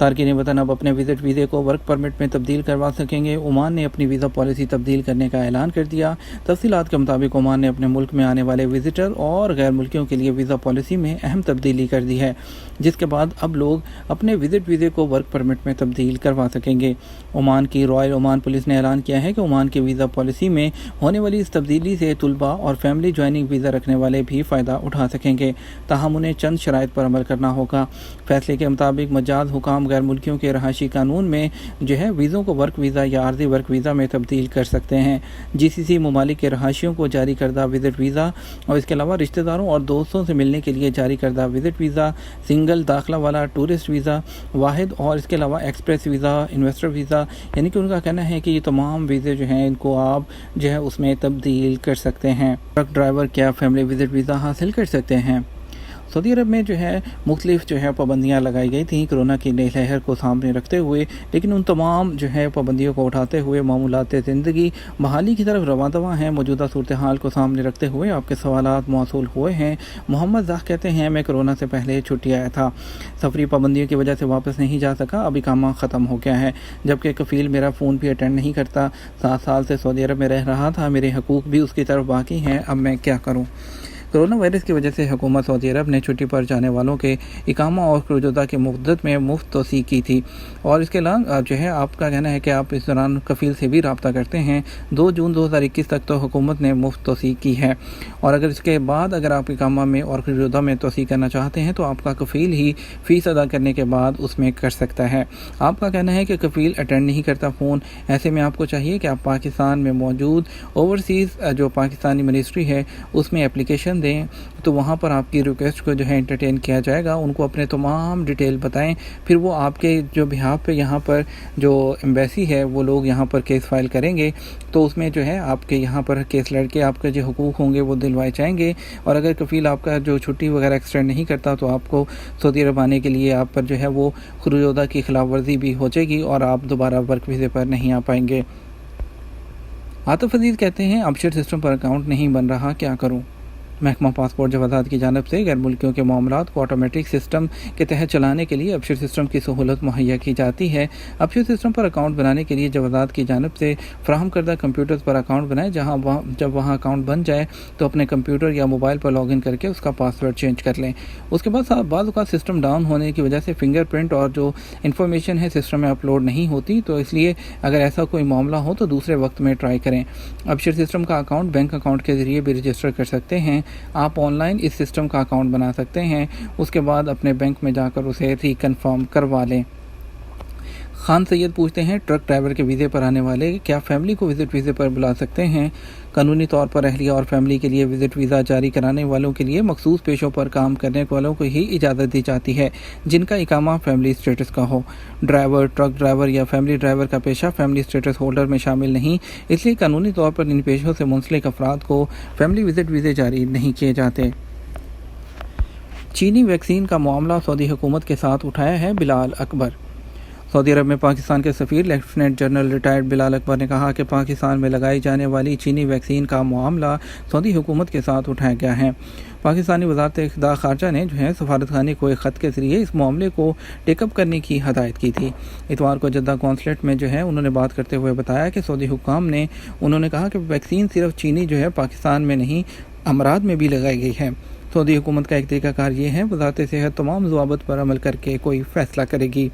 تارکین وطن اب اپنے وزٹ ویزے کو ورک پرمٹ میں تبدیل کروا سکیں گے۔ عمان نے اپنی ویزا پالیسی تبدیل کرنے کا اعلان کر دیا۔ تفصیلات کے مطابق عمان نے اپنے ملک میں آنے والے وزٹر اور غیر ملکیوں کے لیے ویزا پالیسی میں اہم تبدیلی کر دی ہے، جس کے بعد اب لوگ اپنے وزٹ ویزے کو ورک پرمٹ میں تبدیل کروا سکیں گے۔ عمان کی رائل عمان پولیس نے اعلان کیا ہے کہ عمان کی ویزا پالیسی میں ہونے والی اس تبدیلی سے طلباء اور فیملی جوائننگ ویزا رکھنے والے بھی فائدہ اٹھا سکیں گے، تاہم انہیں چند شرائط پر عمل کرنا ہوگا۔ فیصلے کے مطابق مجاز حکام غیر ملکیوں کے رہائشی قانون میں ویزوں کو ورک ویزا یا عارضی ورک ویزا میں تبدیل کر سکتے ہیں۔ جی سی سی ممالک کے رہائشیوں کو جاری کردہ وزٹ ویزا اور اس کے علاوہ رشتہ داروں اور دوستوں سے ملنے کے لیے جاری کردہ وزٹ ویزا، سنگل داخلہ والا ٹورسٹ ویزا، واحد اور اس کے علاوہ ایکسپریس ویزا، انویسٹر ویزا، یعنی کہ ان کا کہنا ہے کہ یہ تمام ویزے ان کو آپ اس میں تبدیل کر سکتے ہیں۔ ٹرک ڈرائیور کیا فیملی وزٹ ویزا حاصل کر سکتے ہیں؟ سعودی عرب میں مختلف پابندیاں لگائی گئی تھیں کورونا کی نئی لہر کو سامنے رکھتے ہوئے، لیکن ان تمام پابندیوں کو اٹھاتے ہوئے معمولات زندگی بحالی کی طرف رواں دواں ہیں۔ موجودہ صورتحال کو سامنے رکھتے ہوئے آپ کے سوالات موصول ہوئے ہیں۔ محمد زاہ کہتے ہیں، میں کورونا سے پہلے چھٹی آیا تھا، سفری پابندیوں کی وجہ سے واپس نہیں جا سکا، اب اقامہ ختم ہو گیا ہے، جبکہ کفیل میرا فون بھی اٹینڈ نہیں کرتا، 7 سال سے سعودی عرب میں رہ رہا تھا، میرے حقوق بھی اس کی طرف باقی ہیں، اب میں کیا کروں؟ کورونا وائرس کی وجہ سے حکومت سعودی عرب نے چھٹی پر جانے والوں کے اقامہ اور خروجات کی مدت میں مفت توسیع کی تھی، اور اس کے علاوہ آپ کا کہنا ہے کہ آپ اس دوران کفیل سے بھی رابطہ کرتے ہیں۔ 2 جون 2021 تک تو حکومت نے مفت توسیع کی ہے، اور اگر اس کے بعد اگر آپ اقامہ میں اور خروجات میں توسیع کرنا چاہتے ہیں تو آپ کا کفیل ہی فیس ادا کرنے کے بعد اس میں کر سکتا ہے۔ آپ کا کہنا ہے کہ کفیل اٹینڈ نہیں کرتا فون، ایسے میں آپ کو چاہیے کہ آپ پاکستان میں موجود اوورسیز پاکستانی منسٹری ہے اس میں اپلیکیشن دیں، تو وہاں پر آپ کی ریکویسٹ کو انٹرٹین کیا جائے گا، ان کو اپنے تمام ڈیٹیل بتائیں، پھر وہ آپ کے بہاف پہ یہاں پر جو ایمبیسی ہے وہ لوگ یہاں پر کیس فائل کریں گے، تو اس میں آپ کے یہاں پر کیس لڑ کے آپ کے حقوق ہوں گے وہ دلوائے جائیں گے، اور اگر کفیل آپ کا چھٹی وغیرہ ایکسٹینڈ نہیں کرتا تو آپ کو سعودی عرب آنے کے لیے آپ پر وہ خروجات کی خلاف ورزی بھی ہو جائے گی اور آپ دوبارہ ورک ویزے پر نہیں آ پائیں گے۔ عاطف عزیز کہتے ہیں، اپشر سسٹم پر اکاؤنٹ نہیں بن رہا، کیا کروں؟ محکمہ پاسپورٹ جوازات کی جانب سے غیر ملکیوں کے معاملات کو آٹومیٹک سسٹم کے تحت چلانے کے لیے اپشر سسٹم کی سہولت مہیا کی جاتی ہے۔ اپشر سسٹم پر اکاؤنٹ بنانے کے لیے جوازات کی جانب سے فراہم کردہ کمپیوٹرز پر اکاؤنٹ بنائیں، جب وہاں اکاؤنٹ بن جائے تو اپنے کمپیوٹر یا موبائل پر لاگ ان کر کے اس کا پاسورڈ چینج کر لیں۔ اس کے بعد بعض اوقات سسٹم ڈاؤن ہونے کی وجہ سے فنگر پرنٹ اور جو انفارمیشن ہے سسٹم میں اپلوڈ نہیں ہوتی، تو اس لیے اگر ایسا کوئی معاملہ ہو تو دوسرے وقت میں ٹرائی کریں۔ اپشر سسٹم کا اکاؤنٹ بینک اکاؤنٹ کے ذریعے بھی رجسٹر کر سکتے ہیں۔ آپ آن لائن اس سسٹم کا اکاؤنٹ بنا سکتے ہیں، اس کے بعد اپنے بینک میں جا کر اسے ری کنفرم کروا لیں۔ خان سید پوچھتے ہیں، ٹرک ڈرائیور کے ویزے پر آنے والے کیا فیملی کو وزٹ ویزے پر بلا سکتے ہیں؟ قانونی طور پر اہلیہ اور فیملی کے لیے وزٹ ویزا جاری کرانے والوں کے لیے مخصوص پیشوں پر کام کرنے والوں کو ہی اجازت دی جاتی ہے جن کا اقامہ فیملی اسٹیٹس کا ہو۔ ڈرائیور، ٹرک ڈرائیور یا فیملی ڈرائیور کا پیشہ فیملی اسٹیٹس ہولڈر میں شامل نہیں، اس لیے قانونی طور پر ان پیشوں سے منسلک افراد کو فیملی وزٹ ویزے جاری نہیں کیے جاتے۔ چینی ویکسین کا معاملہ سعودی حکومت کے ساتھ اٹھایا ہے بلال اکبر۔ سعودی عرب میں پاکستان کے سفیر لیفٹیننٹ جنرل ریٹائرڈ بلال اکبر نے کہا کہ پاکستان میں لگائی جانے والی چینی ویکسین کا معاملہ سعودی حکومت کے ساتھ اٹھایا گیا ہے۔ پاکستانی وزارت خارجہ نے سفارت خانے کو ایک خط کے ذریعے اس معاملے کو ٹیک اپ کرنے کی ہدایت کی تھی۔ اتوار کو جدہ قونصلیٹ میں انہوں نے بات کرتے ہوئے بتایا کہ سعودی حکام نے انہوں نے کہا کہ ویکسین صرف چینی پاکستان میں نہیں امارات میں بھی لگائی گئی ہے۔ سعودی حکومت کا ایک طریقہ کار یہ ہے، وزارت صحت تمام ضوابط پر عمل کر کے کوئی فیصلہ کرے گی۔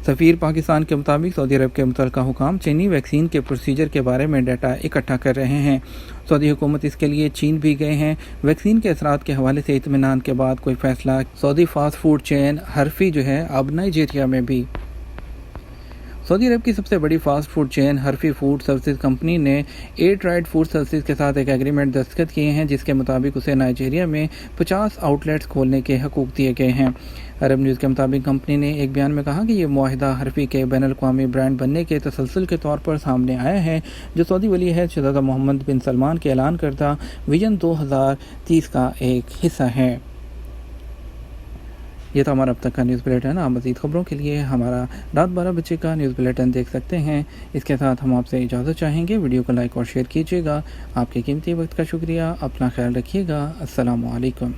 سفیر پاکستان کے مطابق سعودی عرب کے متعلقہ حکام چینی ویکسین کے پروسیجر کے بارے میں ڈیٹا اکٹھا کر رہے ہیں۔ سعودی حکومت اس کے لیے چین بھی گئے ہیں۔ ویکسین کے اثرات کے حوالے سے اطمینان کے بعد کوئی فیصلہ سعودی فاسٹ فوڈ چین ہرفی اب نائجیریا میں بھی۔ سعودی عرب کی سب سے بڑی fast food chain Herfy food services company نے ایئر ٹرائیڈ فوڈ سروسز کے ساتھ ایک ایگریمنٹ دستخط کیے ہیں جس کے مطابق اسے نائجیریا میں 50 آؤٹ لیٹس کھولنے کے حقوق دیے گئے ہیں۔ عرب نیوز کے مطابق کمپنی نے ایک بیان میں کہا کہ یہ معاہدہ ہرفی کے بین الاقوامی برانڈ بننے کے تسلسل کے طور پر سامنے آیا ہے، جو سعودی ولی عہد شہزادہ محمد بن سلمان کے اعلان کردہ ویژن 2030 کا ایک حصہ ہے۔ یہ تھا ہمارا اب تک کا نیوز بلیٹن۔ آپ مزید خبروں کے لیے ہمارا رات 12 بجے کا نیوز بلیٹن دیکھ سکتے ہیں۔ اس کے ساتھ ہم آپ سے اجازت چاہیں گے، ویڈیو کو لائک اور شیئر کیجیے گا۔ آپ کے قیمتی وقت کا شکریہ، اپنا خیال رکھیے گا۔ السلام علیکم۔